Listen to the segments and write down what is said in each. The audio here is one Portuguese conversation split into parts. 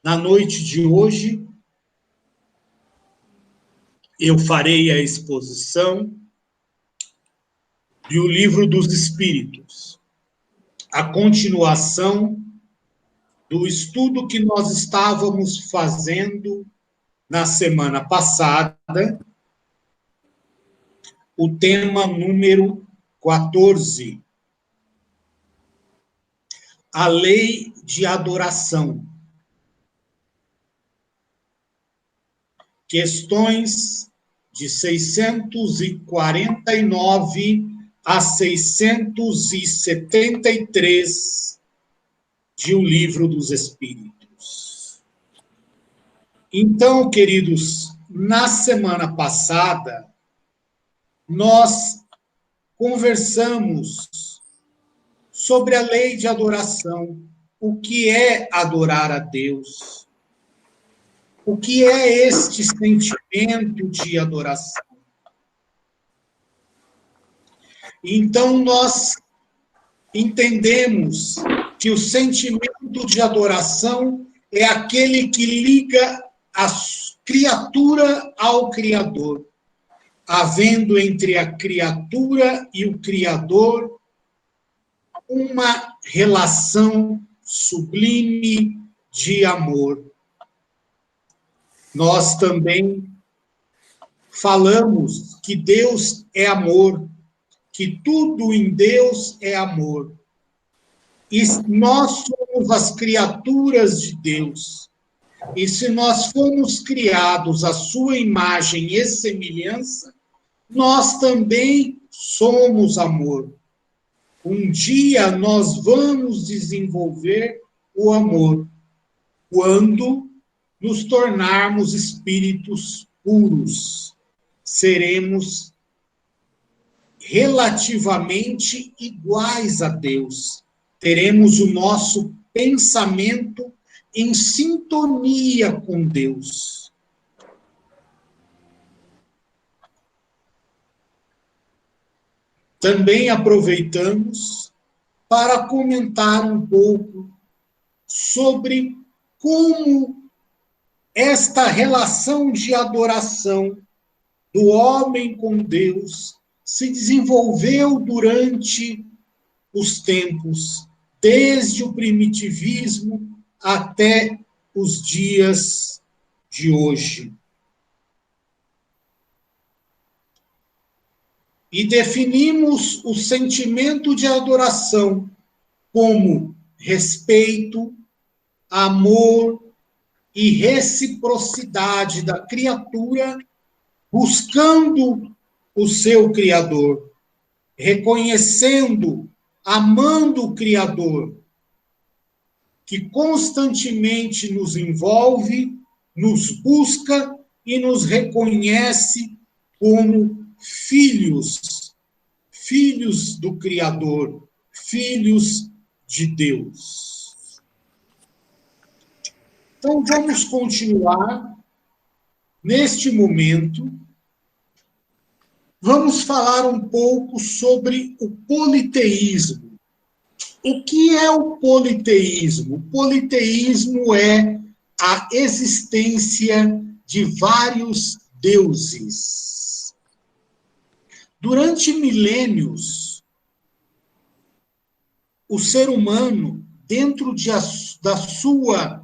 Na noite de hoje, eu farei a exposição do Livro dos Espíritos, a continuação do estudo que nós estávamos fazendo na semana passada, o tema número 14, a lei de adoração. Questões de 649 a 673 de O Livro dos Espíritos. Então, queridos, na semana passada, nós conversamos sobre a lei de adoração, o que é adorar a Deus, o que é este sentimento de adoração. Então, nós entendemos que o sentimento de adoração é aquele que liga a criatura ao Criador, havendo entre a criatura e o Criador uma relação sublime de amor. Nós também falamos que Deus é amor, que tudo em Deus é amor. E nós somos as criaturas de Deus. E se nós fomos criados à sua imagem e semelhança, nós também somos amor. Um dia nós vamos desenvolver o amor, quando nos tornarmos espíritos puros. Seremos relativamente iguais a Deus. Teremos o nosso pensamento em sintonia com Deus. Também aproveitamos para comentar um pouco sobre como esta relação de adoração do homem com Deus se desenvolveu durante os tempos, desde o primitivismo até os dias de hoje. E definimos o sentimento de adoração como respeito, amor e reciprocidade da criatura buscando o seu Criador, reconhecendo, amando o Criador, que constantemente nos envolve, nos busca e nos reconhece como filhos do Criador, filhos de Deus. Então, vamos continuar neste momento. Vamos falar um pouco sobre o politeísmo. O que é o politeísmo? O politeísmo é a existência de vários deuses. Durante milênios, o ser humano, dentro da sua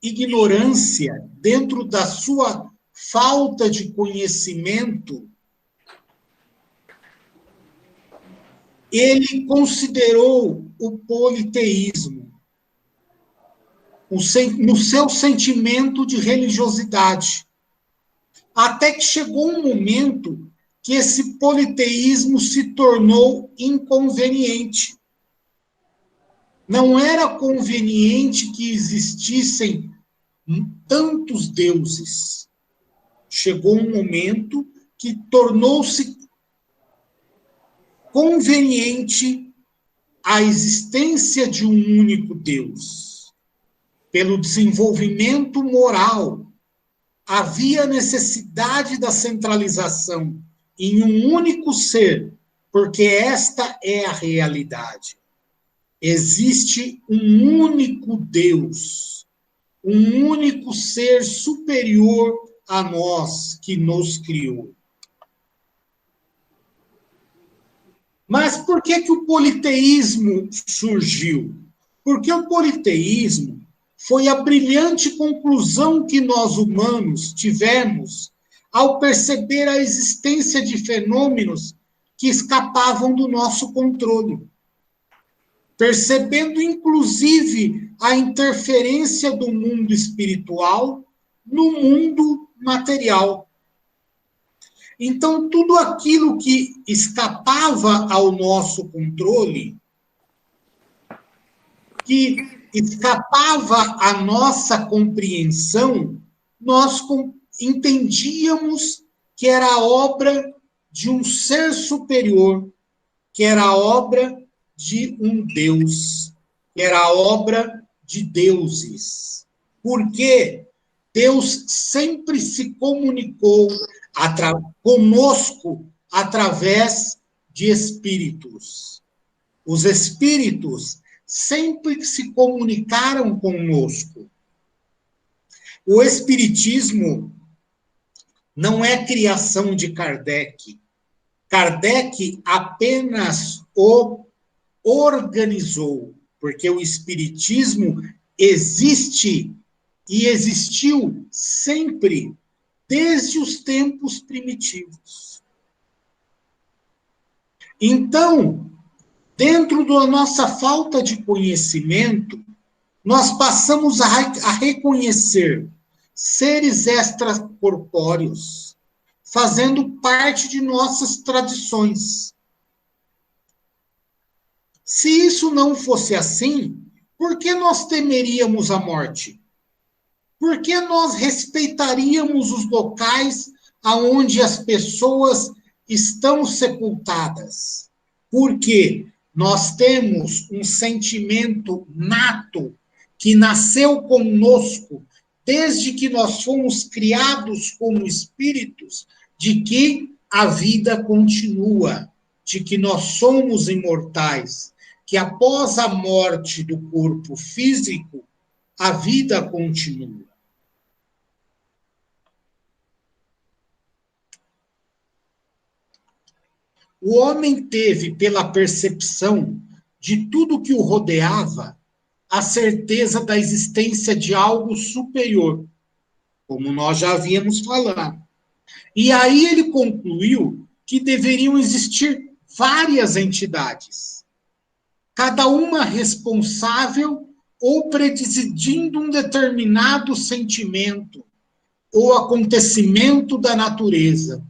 ignorância, dentro da sua falta de conhecimento, ele considerou o politeísmo no seu sentimento de religiosidade. Até que chegou um momento que esse politeísmo se tornou inconveniente. Não era conveniente que existissem tantos deuses. Chegou um momento que tornou-se conveniente a existência de um único Deus. Pelo desenvolvimento moral, havia necessidade da centralização em um único ser, porque esta é a realidade. Existe um único Deus, um único ser superior a nós que nos criou. Mas por que o politeísmo surgiu? Porque o politeísmo foi a brilhante conclusão que nós humanos tivemos ao perceber a existência de fenômenos que escapavam do nosso controle. Percebendo, inclusive, a interferência do mundo espiritual no mundo material. Então, tudo aquilo que escapava ao nosso controle, que escapava à nossa compreensão, nós entendíamos que era a obra de um ser superior, que era a obra de um Deus, que era a obra de deuses. Porque Deus sempre se comunicou conosco através de espíritos. Os espíritos sempre se comunicaram conosco. O espiritismo não é criação de Kardec. Kardec apenas o organizou, porque o espiritismo existe e existiu sempre, desde os tempos primitivos. Então, dentro da nossa falta de conhecimento, nós passamos a reconhecer seres extracorpóreos, fazendo parte de nossas tradições. Se isso não fosse assim, por que nós temeríamos a morte? Por que nós respeitaríamos os locais aonde as pessoas estão sepultadas? Porque nós temos um sentimento nato que nasceu conosco desde que nós fomos criados como espíritos, de que a vida continua, de que nós somos imortais, que após a morte do corpo físico, a vida continua. O homem teve, pela percepção de tudo que o rodeava, a certeza da existência de algo superior, como nós já havíamos falado. E aí ele concluiu que deveriam existir várias entidades, cada uma responsável ou presidindo um determinado sentimento ou acontecimento da natureza.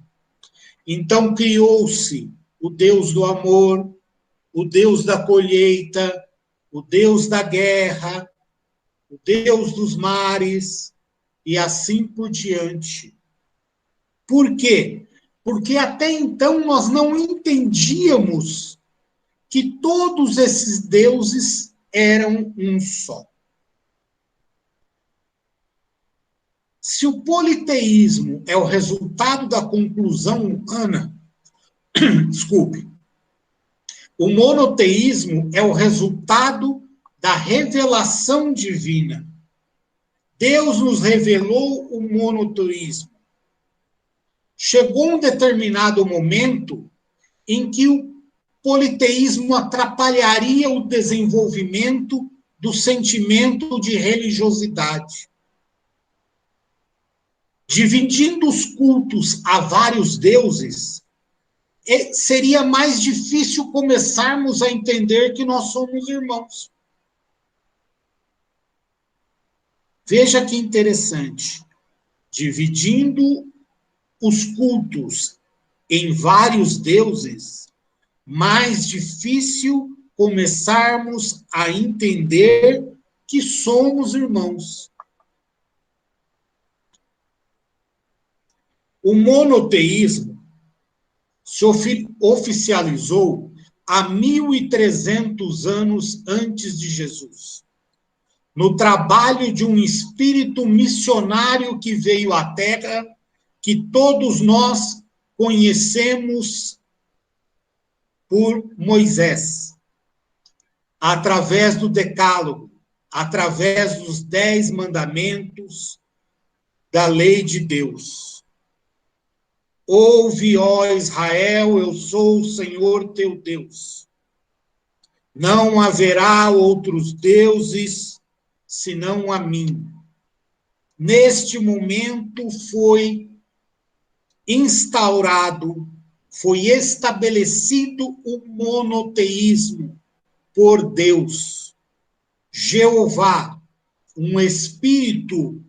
Então criou-se o Deus do amor, o Deus da colheita, o Deus da guerra, o Deus dos mares, e assim por diante. Por quê? Porque até então nós não entendíamos que todos esses deuses eram um só. Se o politeísmo é o resultado da conclusão humana, desculpe, o monoteísmo é o resultado da revelação divina. Deus nos revelou o monoteísmo. Chegou um determinado momento em que o politeísmo atrapalharia o desenvolvimento do sentimento de religiosidade. Dividindo os cultos a vários deuses, seria mais difícil começarmos a entender que nós somos irmãos. Veja que interessante. Dividindo os cultos em vários deuses, mais difícil começarmos a entender que somos irmãos. O monoteísmo se oficializou há 1.300 anos antes de Jesus, no trabalho de um espírito missionário que veio à Terra, que todos nós conhecemos por Moisés, através do Decálogo, através dos 10 mandamentos da lei de Deus. Ouve, ó Israel, eu sou o Senhor teu Deus. Não haverá outros deuses senão a mim. Neste momento foi instaurado, foi estabelecido o monoteísmo por Deus. Jeová, um espírito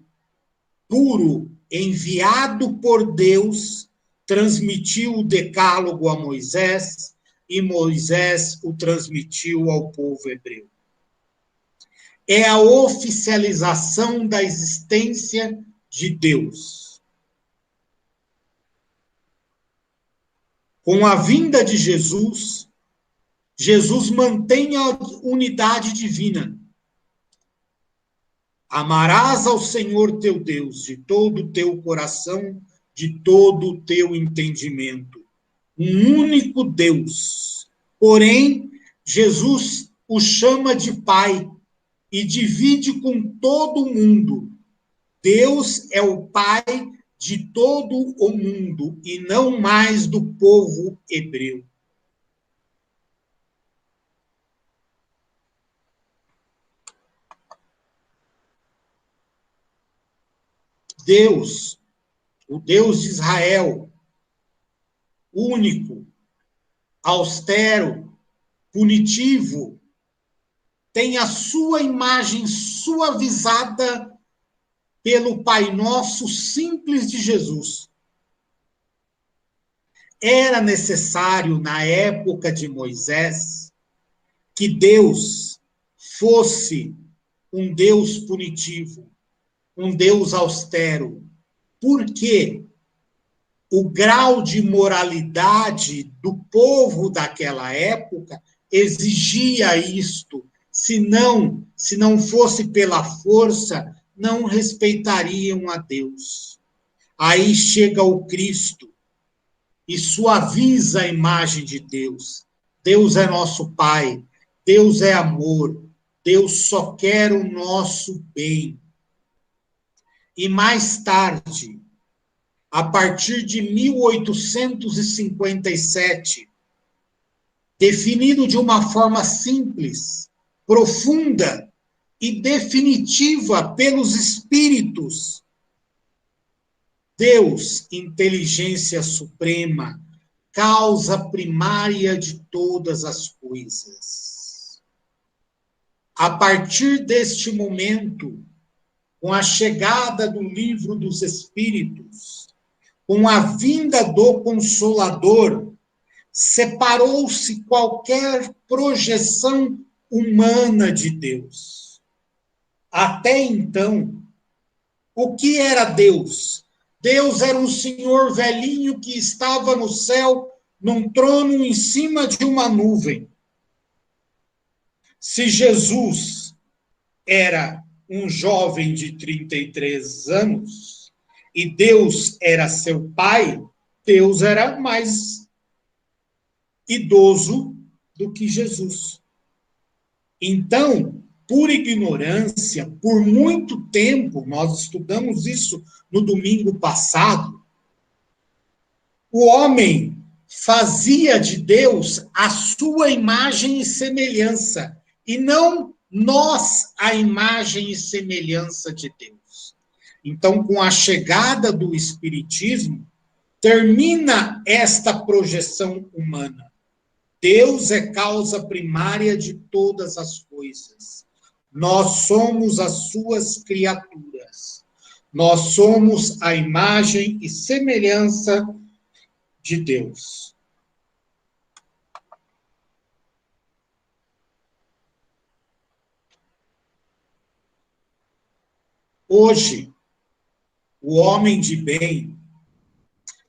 puro enviado por Deus, transmitiu o decálogo a Moisés e Moisés o transmitiu ao povo hebreu. É a oficialização da existência de Deus. Com a vinda de Jesus, Jesus mantém a unidade divina. Amarás ao Senhor teu Deus de todo o teu coração, de todo o teu entendimento. Um único Deus. Porém, Jesus o chama de Pai e divide com todo mundo. Deus é o Pai de todo o mundo e não mais do povo hebreu. Deus, o Deus de Israel, único, austero, punitivo, tem a sua imagem suavizada pelo Pai Nosso simples de Jesus. Era necessário, na época de Moisés, que Deus fosse um Deus punitivo, um Deus austero. Por quê? O grau de moralidade do povo daquela época exigia isto. Se não fosse pela força, não respeitariam a Deus. Aí chega o Cristo e suaviza a imagem de Deus. Deus é nosso Pai, Deus é amor, Deus só quer o nosso bem. E mais tarde, a partir de 1857, definido de uma forma simples, profunda e definitiva pelos espíritos, Deus, inteligência suprema, causa primária de todas as coisas. A partir deste momento, com a chegada do livro dos Espíritos, com a vinda do Consolador, separou-se qualquer projeção humana de Deus. Até então, o que era Deus? Deus era um senhor velhinho que estava no céu, num trono em cima de uma nuvem. Se Jesus era um jovem de 33 anos e Deus era seu pai, Deus era mais idoso do que Jesus. Então, por ignorância, por muito tempo, nós estudamos isso no domingo passado, o homem fazia de Deus a sua imagem e semelhança, e não nós a imagem e semelhança de Deus. Então, com a chegada do Espiritismo, termina esta projeção humana. Deus é causa primária de todas as coisas. Nós somos as suas criaturas. Nós somos a imagem e semelhança de Deus. Hoje, o homem de bem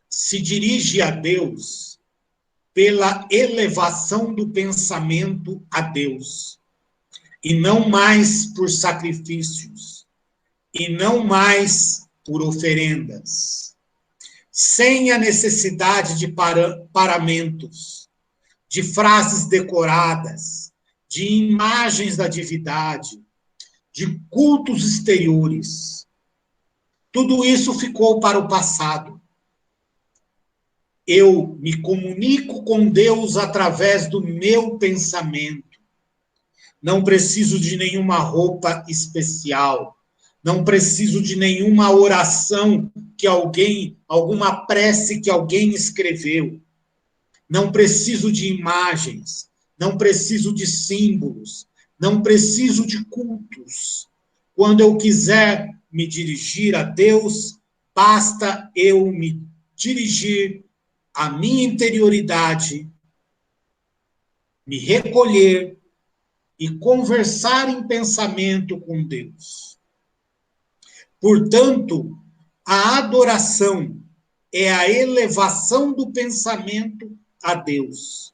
se dirige a Deus pela elevação do pensamento a Deus, e não mais por sacrifícios, e não mais por oferendas, sem a necessidade de paramentos, de frases decoradas, de imagens da divindade, de cultos exteriores. Tudo isso ficou para o passado. Eu me comunico com Deus através do meu pensamento. Não preciso de nenhuma roupa especial. Não preciso de nenhuma oração que alguém, alguma prece que alguém escreveu. Não preciso de imagens. Não preciso de símbolos. Não preciso de cultos. Quando eu quiser me dirigir a Deus, basta eu me dirigir à minha interioridade, me recolher e conversar em pensamento com Deus. Portanto, a adoração é a elevação do pensamento a Deus.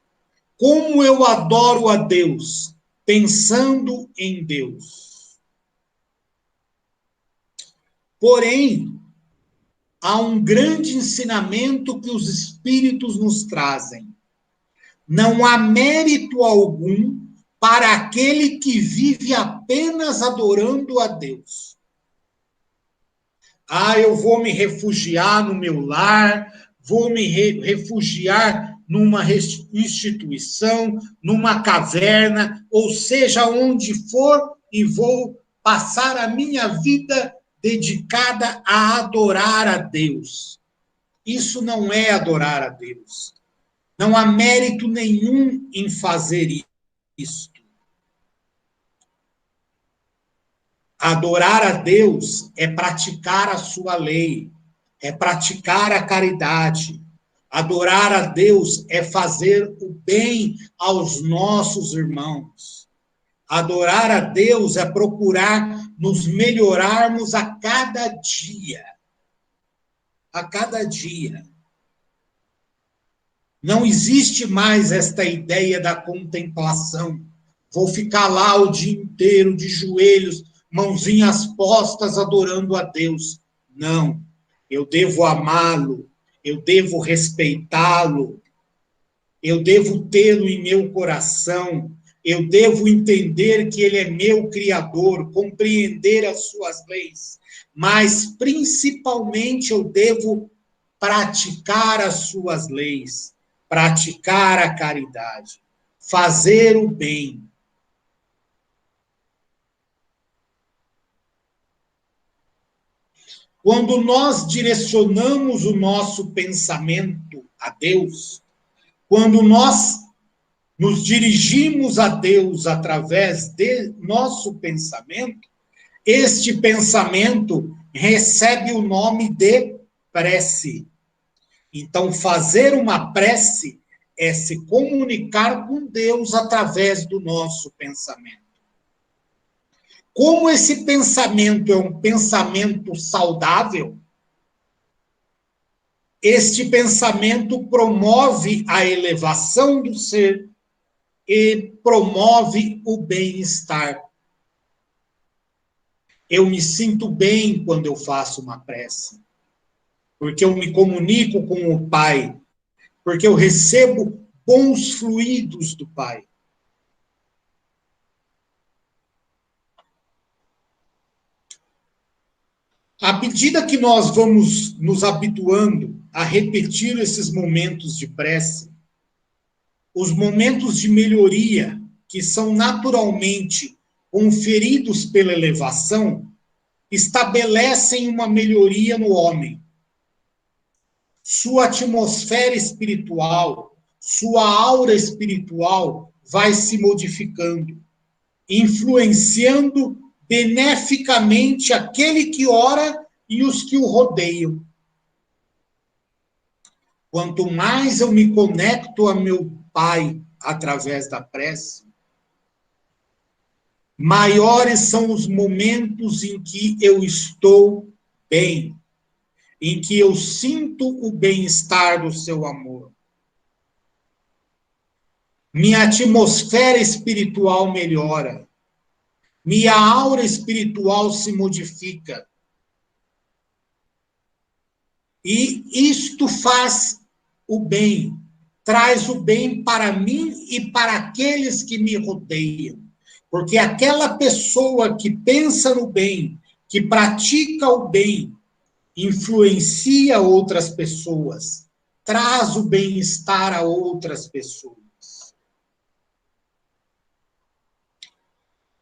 Como eu adoro a Deus? Pensando em Deus. Porém, há um grande ensinamento que os Espíritos nos trazem. Não há mérito algum para aquele que vive apenas adorando a Deus. Eu vou me refugiar no meu lar, vou me refugiar numa instituição, numa caverna, ou seja, onde for, e vou passar a minha vida dedicada a adorar a Deus. Isso não é adorar a Deus. Não há mérito nenhum em fazer isso. Adorar a Deus é praticar a sua lei, é praticar a caridade. Adorar a Deus é fazer o bem aos nossos irmãos. Adorar a Deus é procurar nos melhorarmos a cada dia. A cada dia. Não existe mais esta ideia da contemplação. Vou ficar lá o dia inteiro de joelhos, mãozinhas postas, adorando a Deus. Não. Eu devo amá-lo, eu devo respeitá-lo, eu devo tê-lo em meu coração, eu devo entender que ele é meu Criador, compreender as suas leis, mas principalmente eu devo praticar as suas leis, praticar a caridade, fazer o bem. Quando nós direcionamos o nosso pensamento a Deus, quando nós nos dirigimos a Deus através de nosso pensamento, este pensamento recebe o nome de prece. Então, fazer uma prece é se comunicar com Deus através do nosso pensamento. Como esse pensamento é um pensamento saudável, este pensamento promove a elevação do ser e promove o bem-estar. Eu me sinto bem quando eu faço uma prece, porque eu me comunico com o Pai, porque eu recebo bons fluidos do Pai. À medida que nós vamos nos habituando a repetir esses momentos de prece, os momentos de melhoria, que são naturalmente conferidos pela elevação, estabelecem uma melhoria no homem. Sua atmosfera espiritual, sua aura espiritual vai se modificando, influenciando beneficamente aquele que ora e os que o rodeiam. Quanto mais eu me conecto a meu Pai através da prece, maiores são os momentos em que eu estou bem, em que eu sinto o bem-estar do seu amor. Minha atmosfera espiritual melhora. Minha aura espiritual se modifica. E isto faz o bem, traz o bem para mim e para aqueles que me rodeiam. Porque aquela pessoa que pensa no bem, que pratica o bem, influencia outras pessoas, traz o bem-estar a outras pessoas.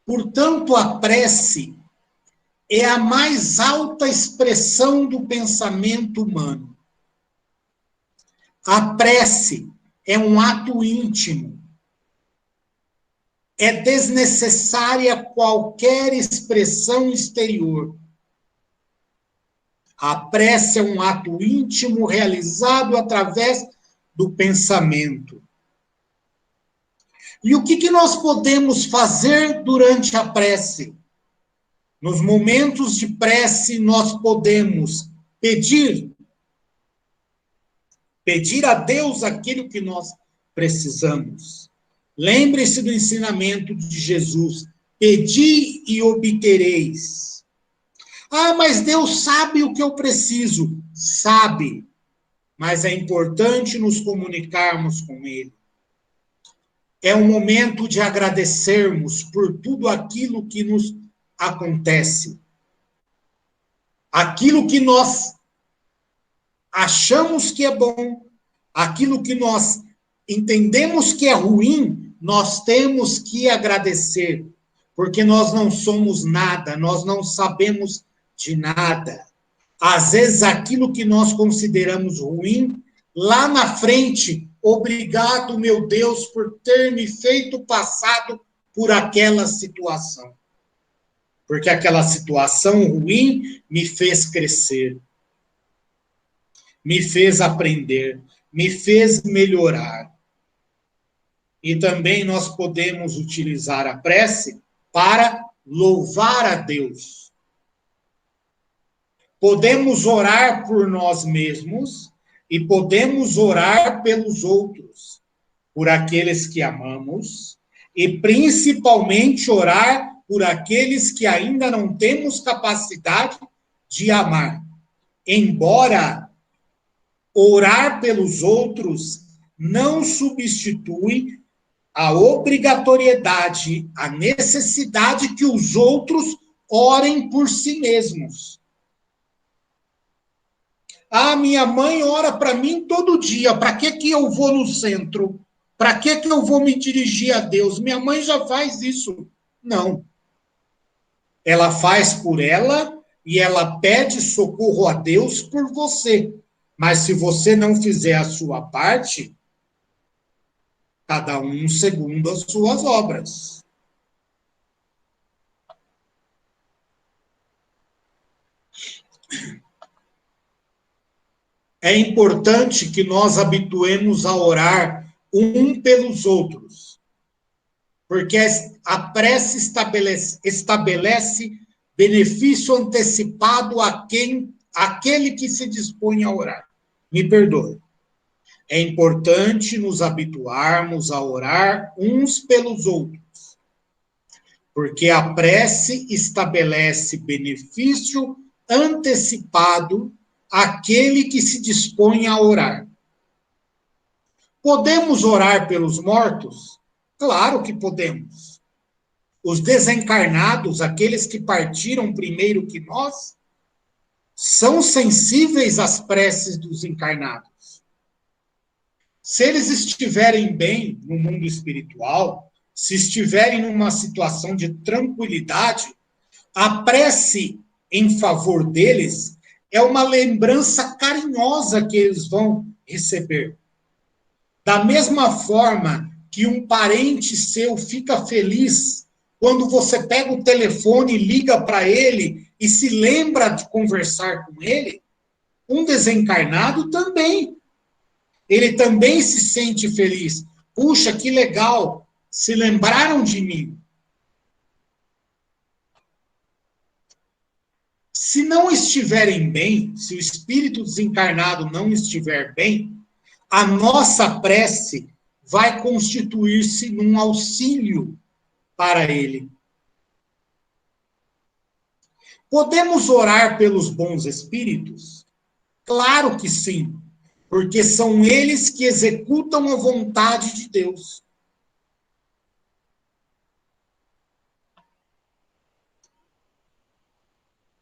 Portanto, a prece é a mais alta expressão do pensamento humano. A prece é um ato íntimo. É desnecessária qualquer expressão exterior. A prece é um ato íntimo realizado através do pensamento. E o que nós podemos fazer durante a prece? Nos momentos de prece, nós podemos pedir a Deus aquilo que nós precisamos. Lembre-se do ensinamento de Jesus: pedi e obtereis. Ah, mas Deus sabe o que eu preciso. Sabe, mas é importante nos comunicarmos com Ele. É um momento de agradecermos por tudo aquilo que nos acontece. Aquilo que nós achamos que é bom, aquilo que nós entendemos que é ruim, nós temos que agradecer, porque nós não somos nada, nós não sabemos de nada. Às vezes, aquilo que nós consideramos ruim, lá na frente, obrigado, meu Deus, por ter me feito passado por aquela situação. Porque aquela situação ruim me fez crescer, me fez aprender, me fez melhorar. E também nós podemos utilizar a prece para louvar a Deus. Podemos orar por nós mesmos e podemos orar pelos outros, por aqueles que amamos e principalmente orar por aqueles que ainda não temos capacidade de amar. Embora orar pelos outros não substitui a obrigatoriedade, a necessidade que os outros orem por si mesmos. Ah, minha mãe ora para mim todo dia. Para que eu vou no centro? Para que eu vou me dirigir a Deus? Minha mãe já faz isso. Não. Ela faz por ela e ela pede socorro a Deus por você. Mas se você não fizer a sua parte, cada um segundo as suas obras. É importante que nós habituemos a orar um pelos outros, porque a prece estabelece benefício antecipado àquele que se dispõe a orar. Me perdoe. É importante nos habituarmos a orar uns pelos outros, porque a prece estabelece benefício antecipado àquele que se dispõe a orar. Podemos orar pelos mortos? Claro que podemos. Os desencarnados, aqueles que partiram primeiro que nós, são sensíveis às preces dos encarnados. Se eles estiverem bem no mundo espiritual, se estiverem numa situação de tranquilidade, a prece em favor deles é uma lembrança carinhosa que eles vão receber. Da mesma forma que um parente seu fica feliz quando você pega o telefone e liga para ele e se lembra de conversar com ele, um desencarnado também. Ele também se sente feliz. Puxa, que legal, se lembraram de mim. Se não estiverem bem, se o espírito desencarnado não estiver bem, a nossa prece vai constituir-se num auxílio para ele. Podemos orar pelos bons espíritos? Claro que sim, porque são eles que executam a vontade de Deus.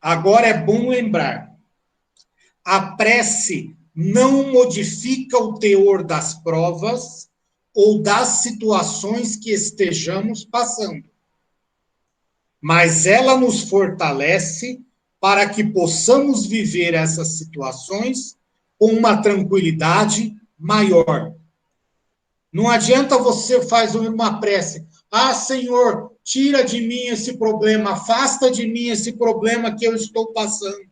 Agora é bom lembrar, a prece não modifica o teor das provas ou das situações que estejamos passando, mas ela nos fortalece para que possamos viver essas situações com uma tranquilidade maior. Não adianta você fazer uma prece, Senhor, tira de mim esse problema, afasta de mim esse problema que eu estou passando.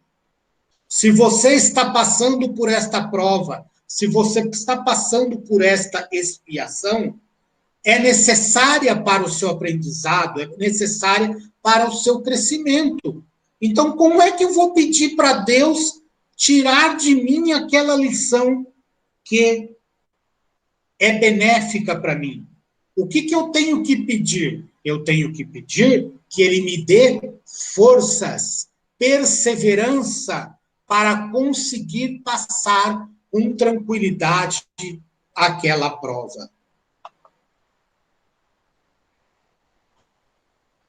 Se você está passando por esta prova, se você está passando por esta expiação, é necessária para o seu aprendizado, é necessária para o seu crescimento. Então, como é que eu vou pedir para Deus tirar de mim aquela lição que é benéfica para mim? O que eu tenho que pedir? Eu tenho que pedir que Ele me dê forças, perseverança para conseguir passar com tranquilidade aquela prova.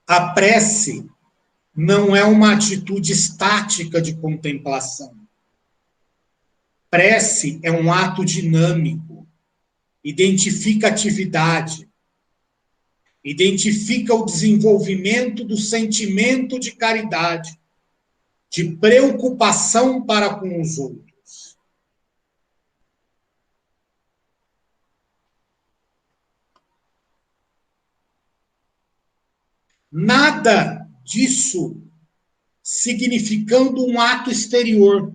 A prece não é uma atitude estática de contemplação. Prece é um ato dinâmico, identifica atividade, identifica o desenvolvimento do sentimento de caridade, de preocupação para com os outros. Nada disso significando um ato exterior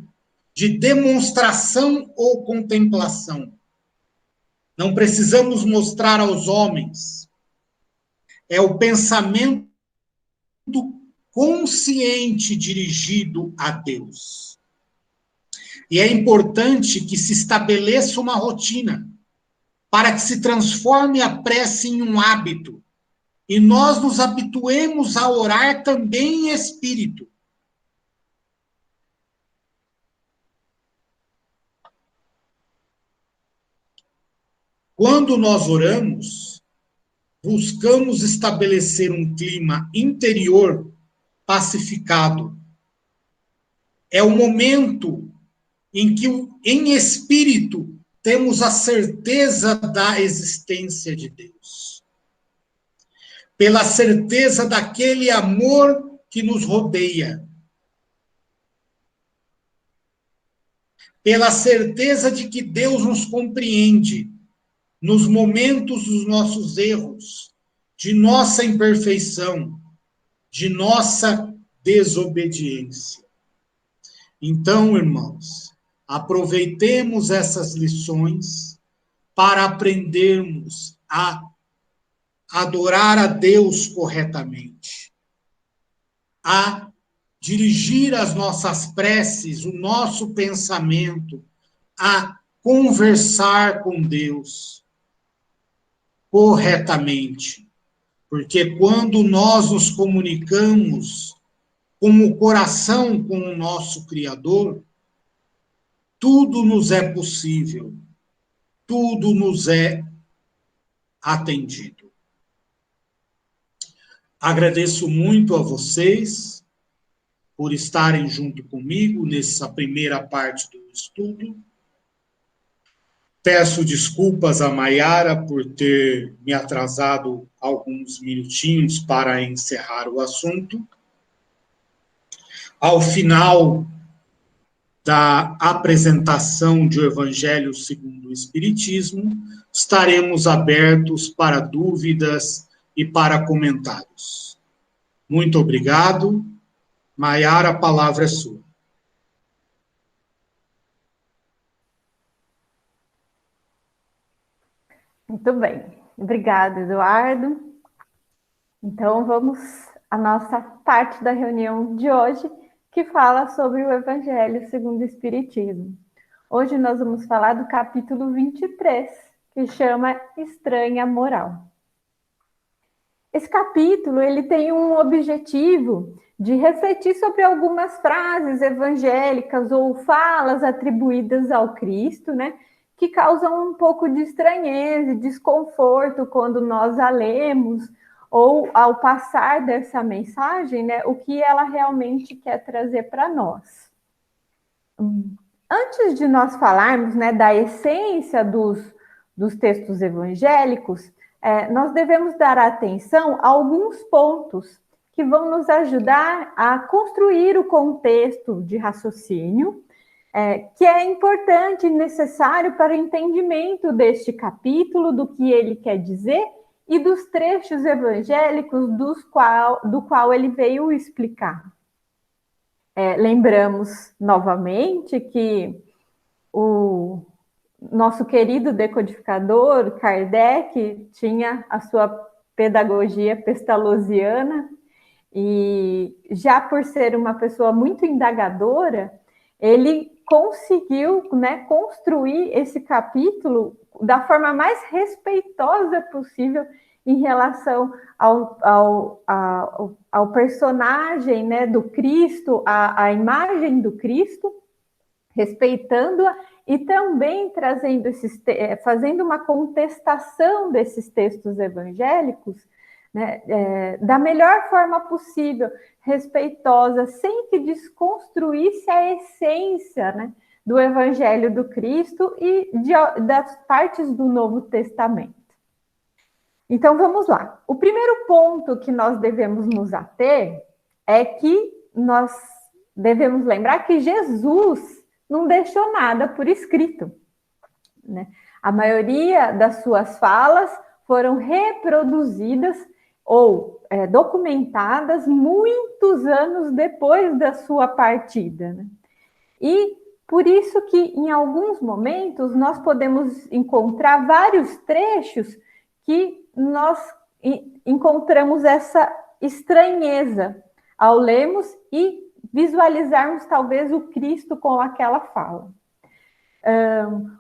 de demonstração ou contemplação. Não precisamos mostrar aos homens. É o pensamento consciente dirigido a Deus. E é importante que se estabeleça uma rotina para que se transforme a prece em um hábito e nós nos habituemos a orar também em espírito. Quando nós oramos, buscamos estabelecer um clima interior pacificado. É o momento em que, em espírito, temos a certeza da existência de Deus. Pela certeza daquele amor que nos rodeia. Pela certeza de que Deus nos compreende nos momentos dos nossos erros, de nossa imperfeição, de nossa desobediência. Então, irmãos, aproveitemos essas lições para aprendermos a adorar a Deus corretamente, a dirigir as nossas preces, o nosso pensamento, a conversar com Deus corretamente. Porque quando nós nos comunicamos com o coração com o nosso Criador, tudo nos é possível, tudo nos é atendido. Agradeço muito a vocês por estarem junto comigo nessa primeira parte do estudo. Peço desculpas a Maiara por ter me atrasado alguns minutinhos para encerrar o assunto. Ao final da apresentação do Evangelho segundo o Espiritismo, estaremos abertos para dúvidas e para comentários. Muito obrigado. Maiara, a palavra é sua. Muito bem. Obrigada, Eduardo. Então, vamos à nossa parte da reunião de hoje, que fala sobre o Evangelho segundo o Espiritismo. Hoje nós vamos falar do capítulo 23, que chama Estranha Moral. Esse capítulo ele tem um objetivo de refletir sobre algumas frases evangélicas ou falas atribuídas ao Cristo, né, que causam um pouco de estranheza e desconforto quando nós a lemos, ou ao passar dessa mensagem, né, o que ela realmente quer trazer para nós. Antes de nós falarmos, né, da essência dos textos evangélicos, nós devemos dar atenção a alguns pontos que vão nos ajudar a construir o contexto de raciocínio, que é importante e necessário para o entendimento deste capítulo, do que ele quer dizer e dos trechos evangélicos do qual ele veio explicar. Lembramos novamente que o nosso querido decodificador, Kardec, tinha a sua pedagogia pestalozziana, e já por ser uma pessoa muito indagadora, ele conseguiu, né, construir esse capítulo da forma mais respeitosa possível em relação ao personagem, né, do Cristo, a imagem do Cristo, respeitando-a e também trazendo fazendo uma contestação desses textos evangélicos, né, da melhor forma possível, respeitosa, sem que desconstruísse a essência, né, do Evangelho do Cristo e das partes do Novo Testamento. Então, vamos lá. O primeiro ponto que nós devemos nos ater é que nós devemos lembrar que Jesus não deixou nada por escrito, né? A maioria das suas falas foram reproduzidas ou documentadas muitos anos depois da sua partida, né? E por isso que em alguns momentos nós podemos encontrar vários trechos que nós encontramos essa estranheza ao lermos e visualizarmos talvez o Cristo com aquela fala.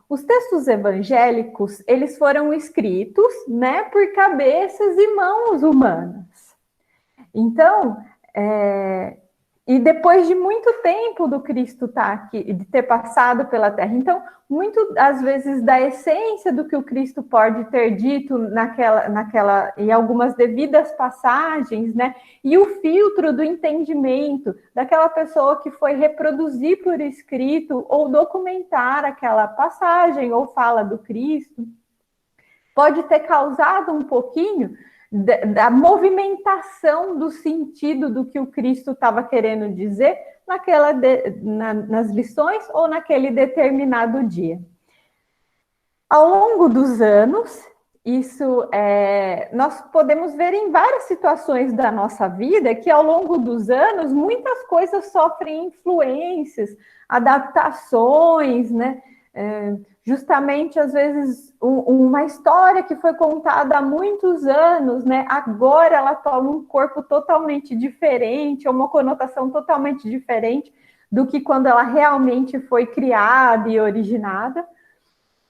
Os textos evangélicos, eles foram escritos, né, por cabeças e mãos humanas. Então, e depois de muito tempo do Cristo estar aqui, de ter passado pela Terra. Então, muito, às vezes, da essência do que o Cristo pode ter dito em algumas devidas passagens, né? E o filtro do entendimento daquela pessoa que foi reproduzir por escrito ou documentar aquela passagem ou fala do Cristo, pode ter causado um pouquinho da movimentação do sentido do que o Cristo estava querendo dizer nas lições ou naquele determinado dia. Ao longo dos anos, isso nós podemos ver em várias situações da nossa vida que ao longo dos anos muitas coisas sofrem influências, adaptações, né? Justamente, às vezes, uma história que foi contada há muitos anos, né? Agora ela toma um corpo totalmente diferente, ou uma conotação totalmente diferente do que quando ela realmente foi criada e originada.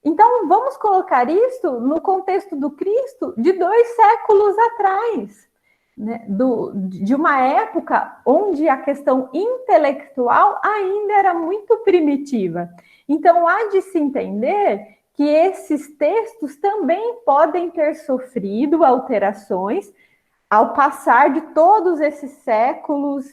Então, vamos colocar isso no contexto do Cristo de 2 séculos atrás, né? De uma época onde a questão intelectual ainda era muito primitiva. Então, há de se entender que esses textos também podem ter sofrido alterações ao passar de todos esses séculos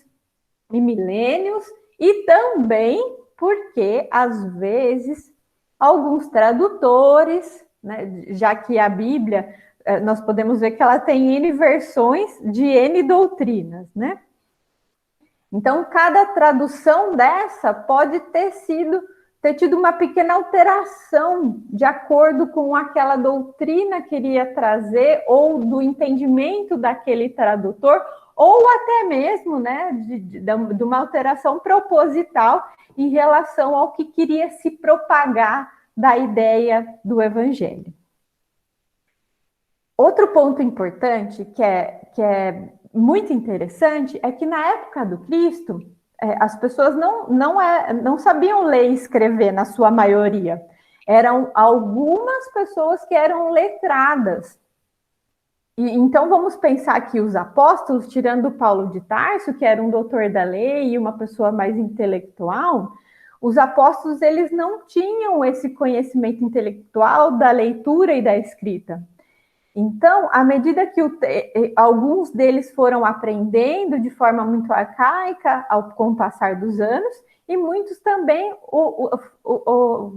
e milênios, e também porque, às vezes, alguns tradutores, né, já que a Bíblia, nós podemos ver que ela tem N versões de N doutrinas, né? Então, cada tradução dessa pode ter tido uma pequena alteração de acordo com aquela doutrina que queria trazer, ou do entendimento daquele tradutor, ou até mesmo, né, de uma alteração proposital em relação ao que queria se propagar da ideia do Evangelho. Outro ponto importante, que é muito interessante, é que na época do Cristo, as pessoas não sabiam ler e escrever, na sua maioria. Eram algumas pessoas que eram letradas. E, então, vamos pensar que os apóstolos, tirando Paulo de Tarso, que era um doutor da lei e uma pessoa mais intelectual, os apóstolos, eles não tinham esse conhecimento intelectual da leitura e da escrita. Então, à medida que alguns deles foram aprendendo de forma muito arcaica com o passar dos anos, e muitos também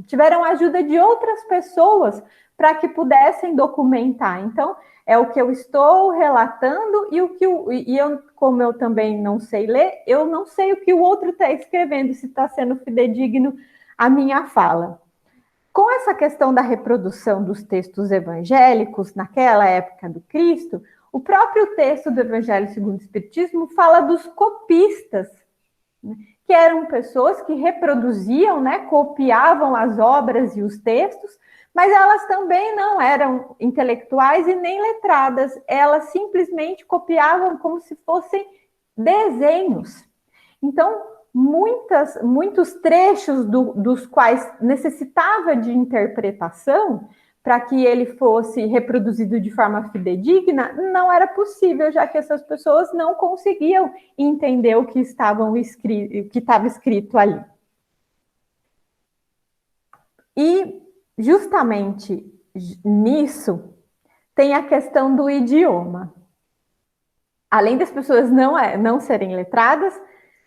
tiveram a ajuda de outras pessoas para que pudessem documentar. Então, é o que eu estou relatando e eu, como eu também não sei ler, eu não sei o que o outro está escrevendo, se está sendo fidedigno a minha fala. Com essa questão da reprodução dos textos evangélicos naquela época do Cristo, o próprio texto do Evangelho segundo o Espiritismo fala dos copistas, né, que eram pessoas que reproduziam, né, copiavam as obras e os textos, mas elas também não eram intelectuais e nem letradas, elas simplesmente copiavam como se fossem desenhos. Então, muitos trechos dos quais necessitava de interpretação para que ele fosse reproduzido de forma fidedigna, não era possível, já que essas pessoas não conseguiam entender o que estava escrito ali. E justamente nisso tem a questão do idioma. Além das pessoas não serem letradas,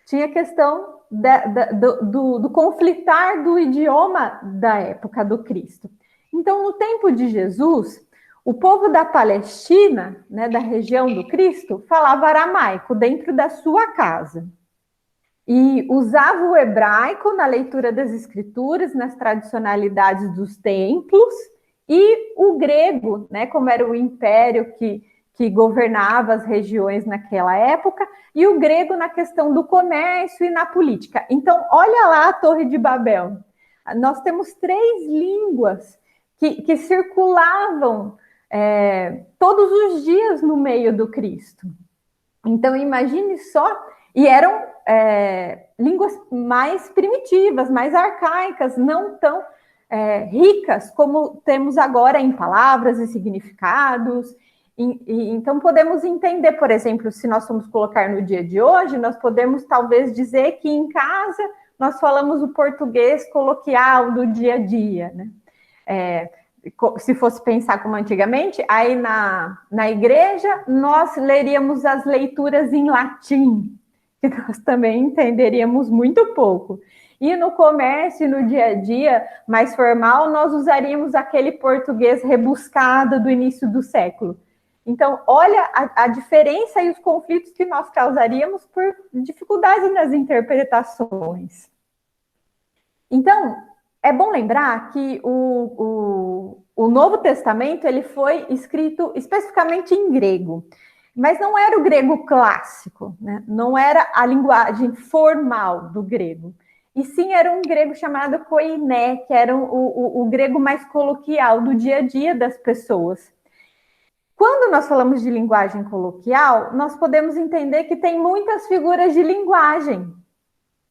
tinha a questão do conflitar do idioma da época do Cristo. Então, no tempo de Jesus, o povo da Palestina, né, da região do Cristo, falava aramaico dentro da sua casa. E usava o hebraico na leitura das escrituras, nas tradicionalidades dos templos, e o grego, né, como era o império que governava as regiões naquela época, e o grego na questão do comércio e na política. Então, olha lá a Torre de Babel. Nós temos 3 línguas que circulavam todos os dias no meio do Cristo. Então, imagine só, e eram línguas mais primitivas, mais arcaicas, não tão ricas como temos agora em palavras e significados. Então, podemos entender, por exemplo, se nós formos colocar no dia de hoje, nós podemos talvez dizer que em casa nós falamos o português coloquial do dia a dia, né? Se fosse pensar como antigamente, aí na igreja nós leríamos as leituras em latim, que nós também entenderíamos muito pouco. E no comércio, no dia a dia mais formal, nós usaríamos aquele português rebuscado do início do século. Então, olha a diferença e os conflitos que nós causaríamos por dificuldades nas interpretações. Então, é bom lembrar que o Novo Testamento ele foi escrito especificamente em grego, mas não era o grego clássico, né? Não era a linguagem formal do grego, e sim era um grego chamado koiné, que era o grego mais coloquial do dia a dia das pessoas. Quando nós falamos de linguagem coloquial, nós podemos entender que tem muitas figuras de linguagem.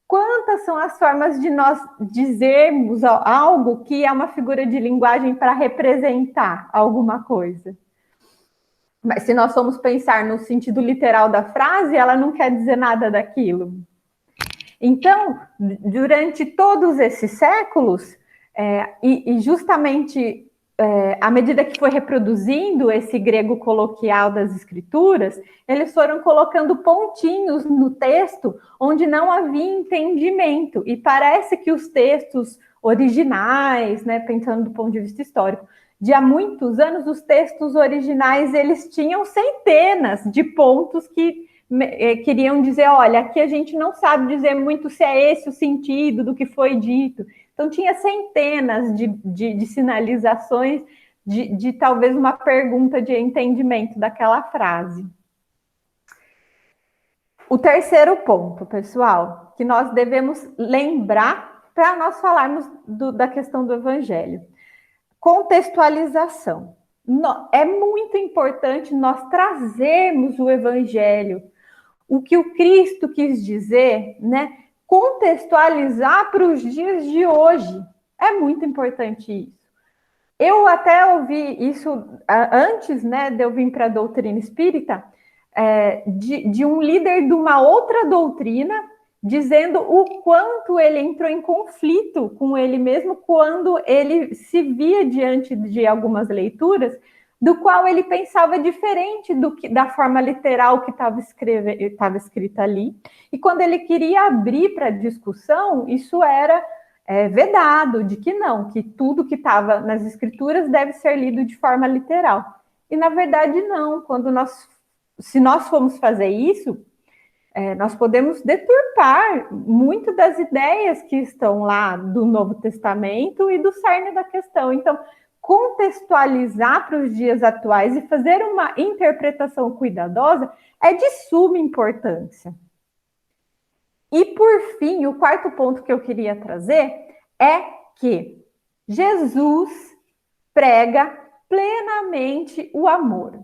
Quantas são as formas de nós dizermos algo que é uma figura de linguagem para representar alguma coisa? Mas se nós formos pensar no sentido literal da frase, ela não quer dizer nada daquilo. Então, durante todos esses séculos, e justamente à medida que foi reproduzindo esse grego coloquial das escrituras, eles foram colocando pontinhos no texto onde não havia entendimento. E parece que os textos originais, né, pensando do ponto de vista histórico, de há muitos anos, os textos originais eles tinham centenas de pontos que queriam dizer, olha, aqui a gente não sabe dizer muito se é esse o sentido do que foi dito. Então, tinha centenas de sinalizações de talvez uma pergunta de entendimento daquela frase. O terceiro ponto, pessoal, que nós devemos lembrar para nós falarmos da questão do evangelho. Contextualização. É muito importante nós trazermos o evangelho, o que o Cristo quis dizer, né? Contextualizar para os dias de hoje. É muito importante isso. Eu até ouvi isso antes, né, de eu vir para a doutrina espírita, de um líder de uma outra doutrina, dizendo o quanto ele entrou em conflito com ele mesmo quando ele se via diante de algumas leituras, do qual ele pensava diferente da forma literal que estava escrita ali. E quando ele queria abrir para discussão, isso era vedado, de que não, que tudo que estava nas escrituras deve ser lido de forma literal. E, na verdade, não. Se nós formos fazer isso, nós podemos deturpar muito das ideias que estão lá do Novo Testamento e do cerne da questão. Então, contextualizar para os dias atuais e fazer uma interpretação cuidadosa é de suma importância. E, por fim, o quarto ponto que eu queria trazer é que Jesus prega plenamente o amor.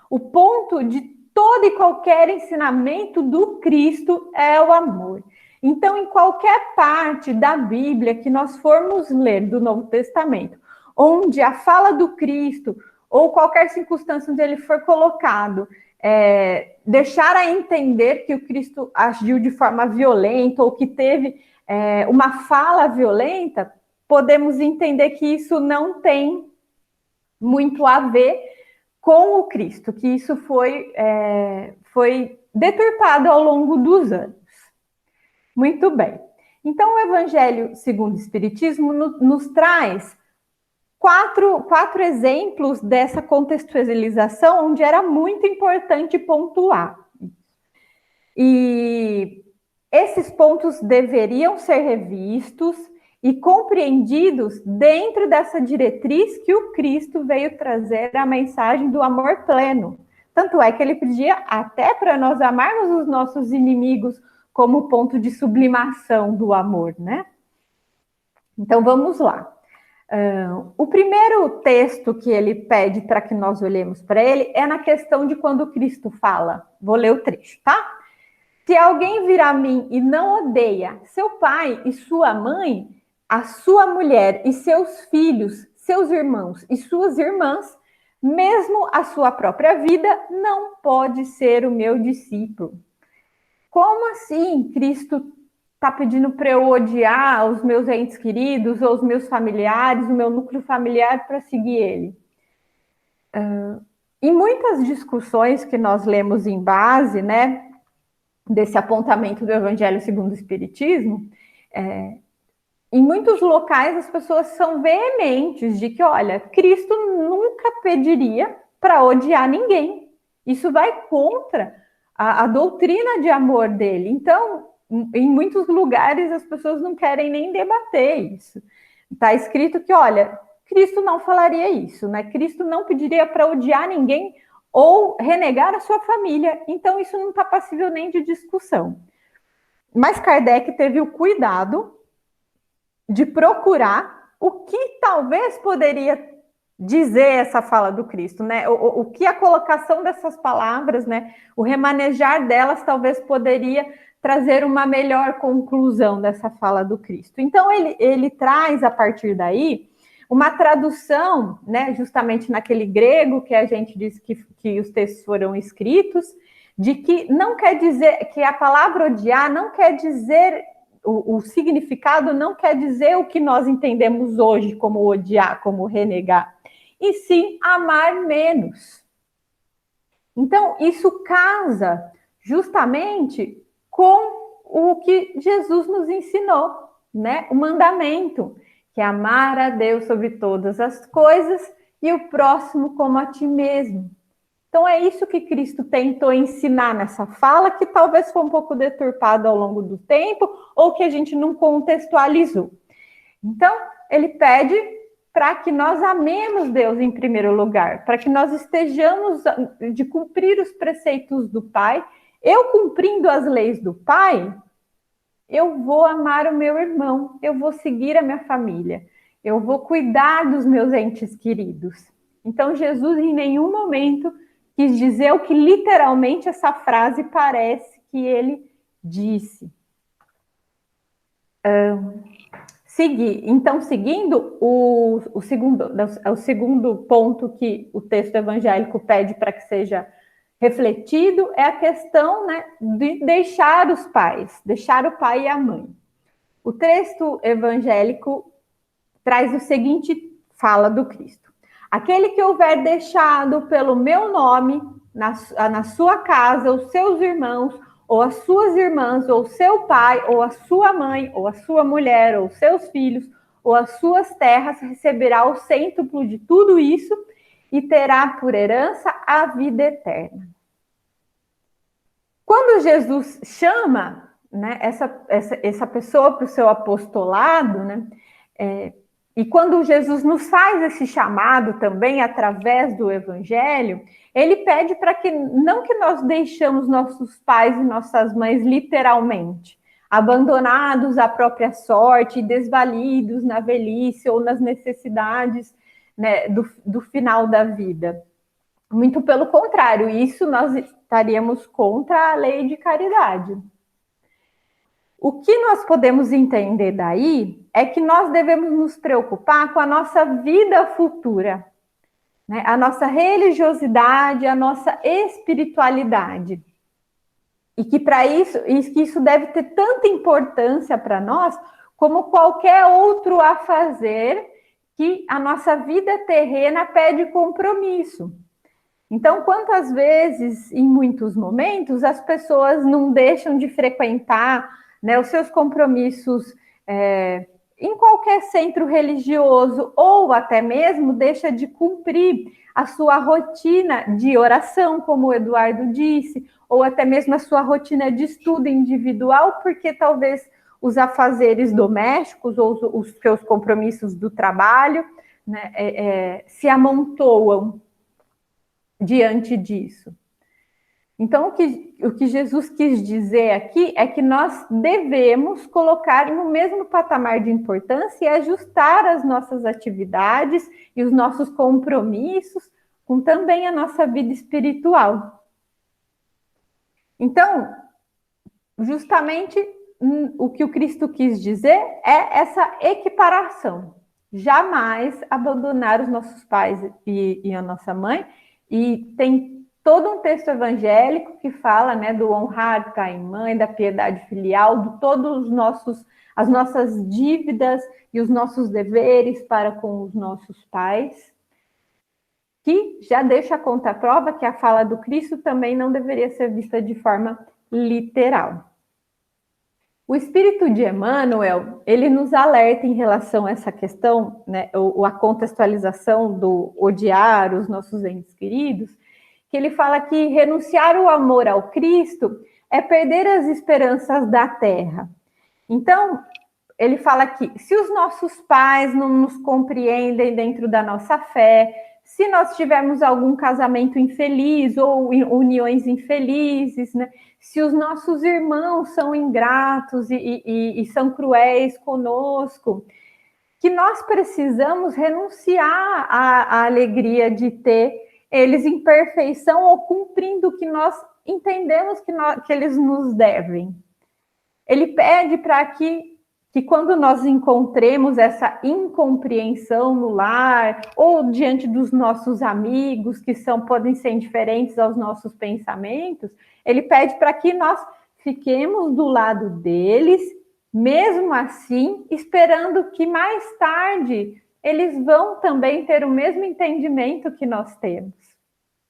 O ponto de todo e qualquer ensinamento do Cristo é o amor. Então, em qualquer parte da Bíblia que nós formos ler do Novo Testamento, onde a fala do Cristo, ou qualquer circunstância onde ele for colocado, deixar a entender que o Cristo agiu de forma violenta, ou que teve uma fala violenta, podemos entender que isso não tem muito a ver com o Cristo, que isso foi deturpado ao longo dos anos. Muito bem. Então, o Evangelho segundo o Espiritismo nos traz quatro exemplos dessa contextualização, onde era muito importante pontuar. E esses pontos deveriam ser revistos e compreendidos dentro dessa diretriz que o Cristo veio trazer a mensagem do amor pleno. Tanto é que ele pedia até para nós amarmos os nossos inimigos como ponto de sublimação do amor, né? Então, vamos lá. O primeiro texto que ele pede para que nós olhemos para ele é na questão de quando Cristo fala. Vou ler o trecho, tá? Se alguém vir a mim e não odeia seu pai e sua mãe, a sua mulher e seus filhos, seus irmãos e suas irmãs, mesmo a sua própria vida, não pode ser o meu discípulo. Como assim Cristo está pedindo para eu odiar os meus entes queridos, ou os meus familiares, o meu núcleo familiar, para seguir ele? Em muitas discussões que nós lemos em base, né, desse apontamento do Evangelho segundo o Espiritismo, em muitos locais as pessoas são veementes de que, olha, Cristo nunca pediria para odiar ninguém. Isso vai contra a doutrina de amor dele. Então, em muitos lugares as pessoas não querem nem debater isso. Está escrito que, olha, Cristo não falaria isso, né? Cristo não pediria para odiar ninguém ou renegar a sua família. Então, isso não está passível nem de discussão. Mas Kardec teve o cuidado de procurar o que talvez poderia dizer essa fala do Cristo, né? O que a colocação dessas palavras, né? O remanejar delas talvez poderia trazer uma melhor conclusão dessa fala do Cristo. Então, ele traz, a partir daí, uma tradução, né, justamente naquele grego que a gente diz que os textos foram escritos, de que não quer dizer, que a palavra odiar não quer dizer, o significado não quer dizer o que nós entendemos hoje como odiar, como renegar, e sim amar menos. Então, isso casa justamente com o que Jesus nos ensinou, né? O mandamento, que é amar a Deus sobre todas as coisas e o próximo como a ti mesmo. Então, é isso que Cristo tentou ensinar nessa fala, que talvez foi um pouco deturpado ao longo do tempo, ou que a gente não contextualizou. Então, ele pede para que nós amemos Deus em primeiro lugar, para que nós estejamos de cumprir os preceitos do Pai. Eu cumprindo as leis do Pai, eu vou amar o meu irmão, eu vou seguir a minha família, eu vou cuidar dos meus entes queridos. Então, Jesus em nenhum momento quis dizer o que literalmente essa frase parece que ele disse. Então, seguindo o segundo ponto que o texto evangélico pede para que seja refletido, é a questão, né, de deixar os pais, deixar o pai e a mãe. O texto evangélico traz o seguinte fala do Cristo: Aquele que houver deixado pelo meu nome na sua casa, os seus irmãos, ou as suas irmãs, ou seu pai, ou a sua mãe, ou a sua mulher, ou seus filhos, ou as suas terras, receberá o cêntuplo de tudo isso e terá por herança a vida eterna. Quando Jesus chama, né, essa pessoa para o seu apostolado, né, e quando Jesus nos faz esse chamado também através do Evangelho, ele pede para que não que nós deixamos nossos pais e nossas mães literalmente abandonados à própria sorte, desvalidos na velhice ou nas necessidades, né, do final da vida. Muito pelo contrário, isso nós estaríamos contra a lei de caridade. O que nós podemos entender daí é que nós devemos nos preocupar com a nossa vida futura, né? A nossa religiosidade, a nossa espiritualidade. E que para isso deve ter tanta importância para nós como qualquer outro a fazer que a nossa vida terrena pede compromisso. Então, quantas vezes, em muitos momentos, as pessoas não deixam de frequentar, né, os seus compromissos em qualquer centro religioso, ou até mesmo deixa de cumprir a sua rotina de oração, como o Eduardo disse, ou até mesmo a sua rotina de estudo individual, porque talvez os afazeres domésticos ou os seus compromissos do trabalho, né, se amontoam diante disso. Então, o que Jesus quis dizer aqui é que nós devemos colocar no mesmo patamar de importância e ajustar as nossas atividades e os nossos compromissos com também a nossa vida espiritual. Então, justamente o que o Cristo quis dizer é essa equiparação. Jamais abandonar os nossos pais e a nossa mãe, e tem todo um texto evangélico que fala, né, do honrar pai e mãe, da piedade filial, de todos as nossas dívidas e os nossos deveres para com os nossos pais, que já deixa a contraprova que a fala do Cristo também não deveria ser vista de forma literal. O espírito de Emmanuel, ele nos alerta em relação a essa questão, né, a contextualização do odiar os nossos entes queridos, que ele fala que renunciar o amor ao Cristo é perder as esperanças da terra. Então, ele fala que se os nossos pais não nos compreendem dentro da nossa fé, se nós tivermos algum casamento infeliz ou uniões infelizes, né? Se os nossos irmãos são ingratos e são cruéis conosco, que nós precisamos renunciar à alegria de ter eles em perfeição ou cumprindo o que nós entendemos que eles nos devem. Ele pede para que quando nós encontremos essa incompreensão no lar ou diante dos nossos amigos, que podem ser indiferentes aos nossos pensamentos, ele pede para que nós fiquemos do lado deles, mesmo assim, esperando que mais tarde eles vão também ter o mesmo entendimento que nós temos.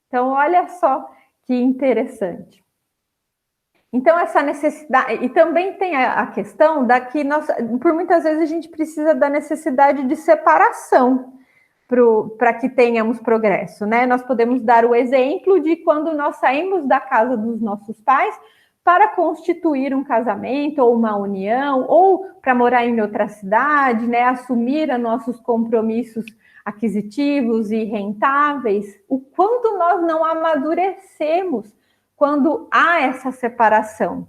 Então, olha só que interessante. Então, essa necessidade... E também tem a questão da que por muitas vezes a gente precisa da necessidade de separação para que tenhamos progresso, né? Nós podemos dar o exemplo de quando nós saímos da casa dos nossos pais para constituir um casamento ou uma união, ou para morar em outra cidade, né? Assumir os nossos compromissos aquisitivos e rentáveis, o quanto nós não amadurecemos quando há essa separação.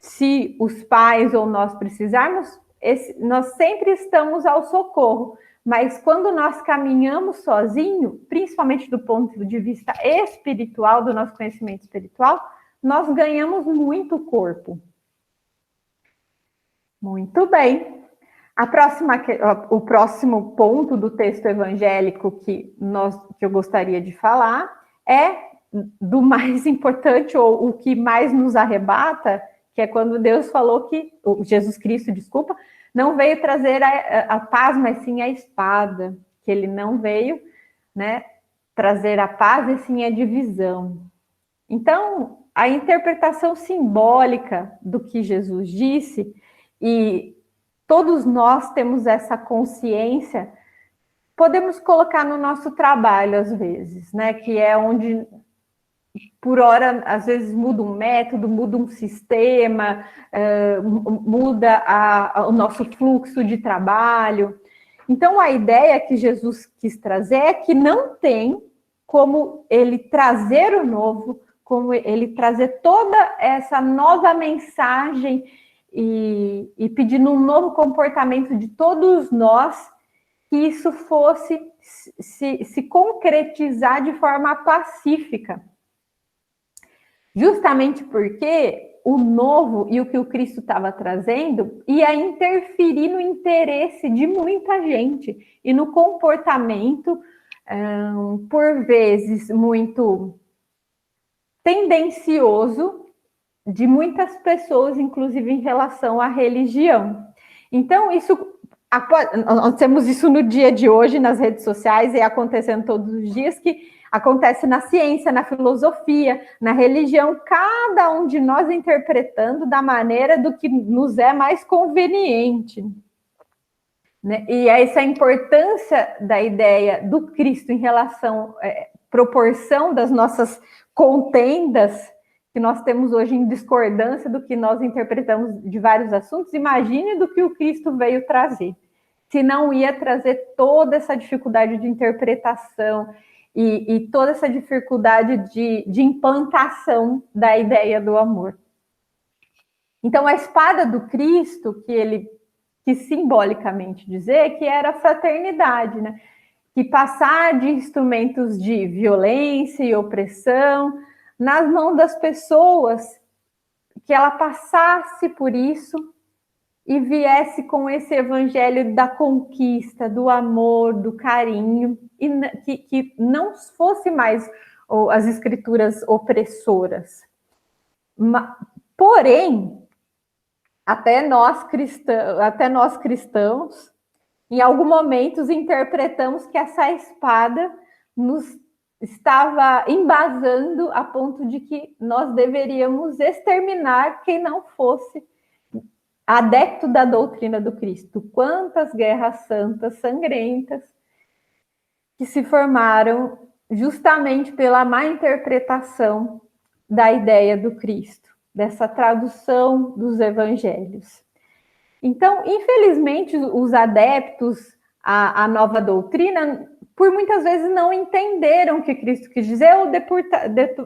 Se os pais ou nós precisarmos, nós sempre estamos ao socorro, mas quando nós caminhamos sozinho, principalmente do ponto de vista espiritual, do nosso conhecimento espiritual, nós ganhamos muito corpo. Muito bem. O próximo ponto do texto evangélico que eu gostaria de falar é do mais importante, ou o que mais nos arrebata, que é quando Deus falou Jesus Cristo, não veio trazer a paz, mas sim a espada, que ele não veio né, trazer a paz e sim a divisão. Então, a interpretação simbólica do que Jesus disse, e todos nós temos essa consciência, podemos colocar no nosso trabalho às vezes, né, que é onde por hora, às vezes muda um método, muda um sistema, muda o nosso fluxo de trabalho. Então, a ideia que Jesus quis trazer é que não tem como ele trazer o novo, como ele trazer toda essa nova mensagem e pedindo um novo comportamento de todos nós, que isso fosse se concretizar de forma pacífica. Justamente porque o novo e o que o Cristo estava trazendo ia interferir no interesse de muita gente e no comportamento, por vezes, muito tendencioso de muitas pessoas, inclusive em relação à religião. Então, nós temos isso no dia de hoje, nas redes sociais, e acontecendo todos os dias, que acontece na ciência, na filosofia, na religião, cada um de nós interpretando da maneira do que nos é mais conveniente. Né? E essa importância da ideia do Cristo em relação à proporção das nossas contendas que nós temos hoje em discordância do que nós interpretamos de vários assuntos, imagine do que o Cristo veio trazer. Se não ia trazer toda essa dificuldade de interpretação e toda essa dificuldade de implantação da ideia do amor. Então, a espada do Cristo, que ele quis simbolicamente dizer, que era a fraternidade, né? Que passar de instrumentos de violência e opressão nas mãos das pessoas, que ela passasse por isso e viesse com esse evangelho da conquista, do amor, do carinho, e que não fosse mais as escrituras opressoras. Porém, até nós cristãos, em algum momento interpretamos que essa espada nos estava embasando a ponto de que nós deveríamos exterminar quem não fosse adepto da doutrina do Cristo. Quantas guerras santas, sangrentas, que se formaram justamente pela má interpretação da ideia do Cristo, dessa tradução dos evangelhos. Então, infelizmente, os adeptos à nova doutrina, por muitas vezes, não entenderam o que Cristo quis dizer ou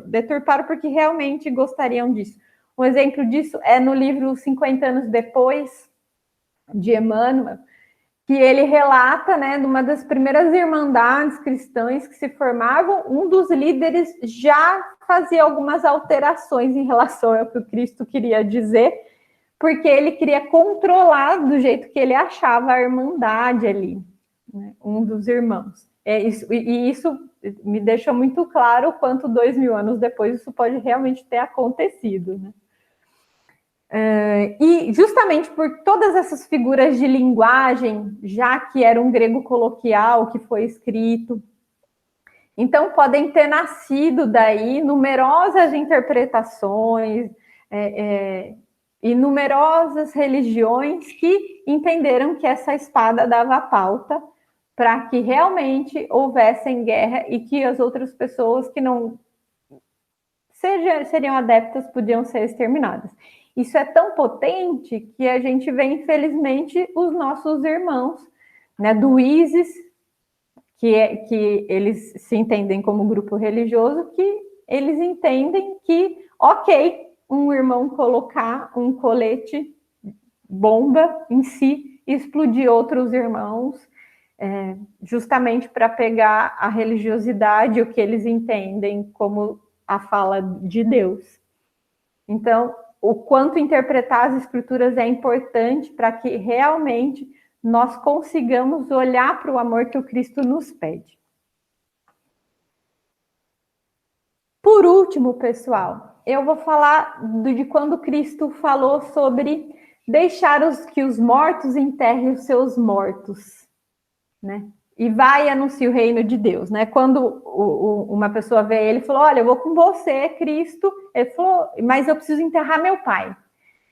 deturparam porque realmente gostariam disso. Um exemplo disso é no livro 50 anos depois, de Emmanuel, que ele relata, né, de uma das primeiras irmandades cristãs que se formavam, um dos líderes já fazia algumas alterações em relação ao que o Cristo queria dizer, porque ele queria controlar do jeito que ele achava a irmandade ali, né, um dos irmãos. Isso me deixou muito claro o quanto 2000 anos depois isso pode realmente ter acontecido, né? E justamente por todas essas figuras de linguagem, já que era um grego coloquial que foi escrito, então podem ter nascido daí numerosas interpretações e numerosas religiões que entenderam que essa espada dava pauta para que realmente houvessem guerra e que as outras pessoas que não seriam adeptas podiam ser exterminadas. Isso é tão potente que a gente vê, infelizmente, os nossos irmãos, né, do ISIS, que eles se entendem como grupo religioso, que eles entendem que, ok, um irmão colocar um colete bomba em si e explodir outros irmãos, justamente para pegar a religiosidade, o que eles entendem como a fala de Deus. Então, o quanto interpretar as escrituras é importante para que realmente nós consigamos olhar para o amor que o Cristo nos pede. Por último, pessoal, eu vou falar de quando Cristo falou sobre deixar que os mortos enterrem os seus mortos, né? e vai e anuncia o reino de Deus, né? Quando uma pessoa vê ele e falou, olha, eu vou com você, Cristo. Ele falou, mas eu preciso enterrar meu pai.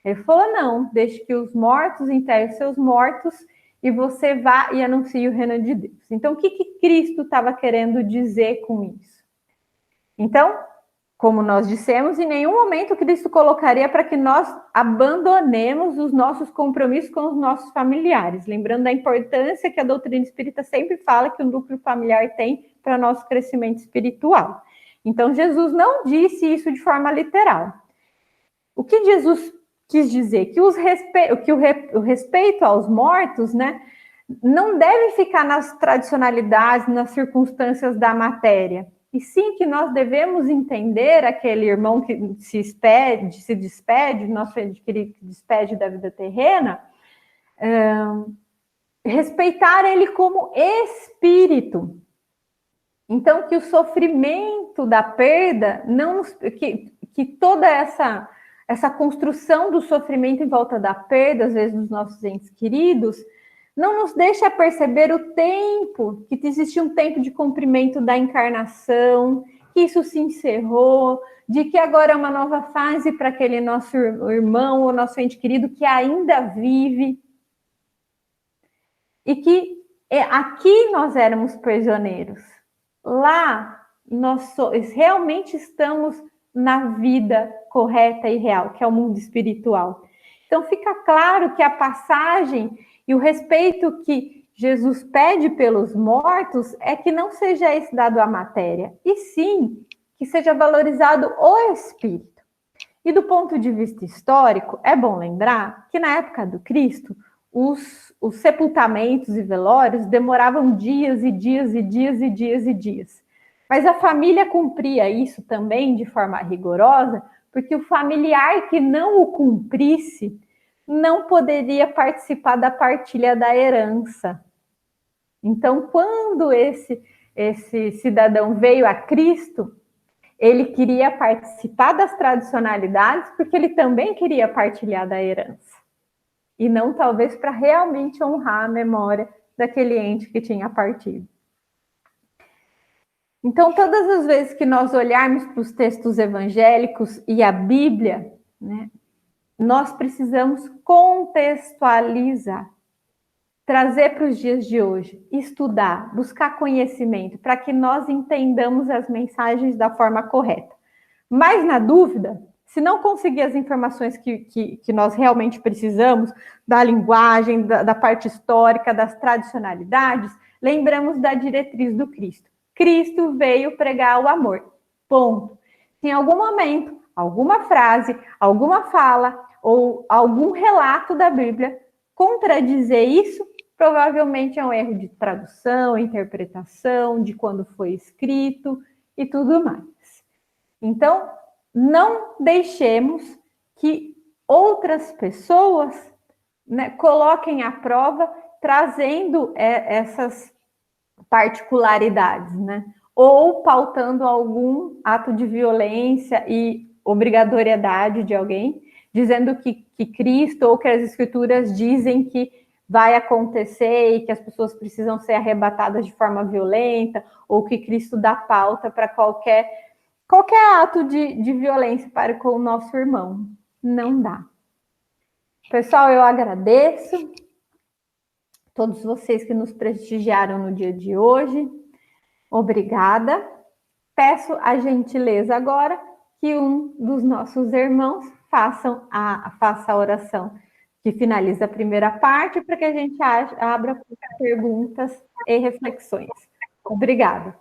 Ele falou, não, deixe que os mortos enterrem seus mortos e você vá e anuncie o reino de Deus. Então, o que Cristo estava querendo dizer com isso? Então, como nós dissemos, em nenhum momento Cristo colocaria para que nós abandonemos os nossos compromissos com os nossos familiares. Lembrando da importância que a doutrina espírita sempre fala que o núcleo familiar tem para nosso crescimento espiritual. Então, Jesus não disse isso de forma literal. O que Jesus quis dizer? Que o respeito aos mortos, né, não deve ficar nas tradicionalidades, nas circunstâncias da matéria. E sim que nós devemos entender aquele irmão que se despede, nosso ente querido que despede da vida terrena, respeitar ele como espírito. Então, que o sofrimento da perda, que toda essa construção do sofrimento em volta da perda, às vezes dos nossos entes queridos, não nos deixa perceber o tempo, que existe um tempo de cumprimento da encarnação, que isso se encerrou, de que agora é uma nova fase para aquele nosso irmão ou nosso ente querido que ainda vive. E que aqui nós éramos prisioneiros. Lá nós realmente estamos na vida correta e real, que é o mundo espiritual. Então fica claro que a passagem e o respeito que Jesus pede pelos mortos é que não seja esse dado à matéria, e sim que seja valorizado o espírito. E do ponto de vista histórico, é bom lembrar que na época do Cristo, os sepultamentos e velórios demoravam dias e dias e dias e dias e dias. Mas a família cumpria isso também de forma rigorosa, porque o familiar que não o cumprisse não poderia participar da partilha da herança. Então, quando esse cidadão veio a Cristo, ele queria participar das tradicionalidades, porque ele também queria partilhar da herança. E não talvez para realmente honrar a memória daquele ente que tinha partido. Então, todas as vezes que nós olharmos para os textos evangélicos e a Bíblia, né, nós precisamos contextualizar, trazer para os dias de hoje, estudar, buscar conhecimento, para que nós entendamos as mensagens da forma correta. Mas, na dúvida, se não conseguir as informações que nós realmente precisamos, da linguagem, da parte histórica, das tradicionalidades, lembramos da diretriz do Cristo. Cristo veio pregar o amor. Ponto. Se em algum momento, alguma frase, alguma fala ou algum relato da Bíblia contradizer isso, provavelmente é um erro de tradução, interpretação, de quando foi escrito e tudo mais. Então, não deixemos que outras pessoas, né, coloquem à prova, trazendo essas particularidades, né? Ou pautando algum ato de violência e obrigatoriedade de alguém, dizendo que Cristo ou que as Escrituras dizem que vai acontecer e que as pessoas precisam ser arrebatadas de forma violenta, ou que Cristo dá pauta para qualquer ato de violência para com o nosso irmão. Não dá. Pessoal, eu agradeço todos vocês que nos prestigiaram no dia de hoje. Obrigada. Peço a gentileza agora que um dos nossos irmãos faça a oração que finaliza a primeira parte, para que a gente abra para perguntas e reflexões. Obrigada.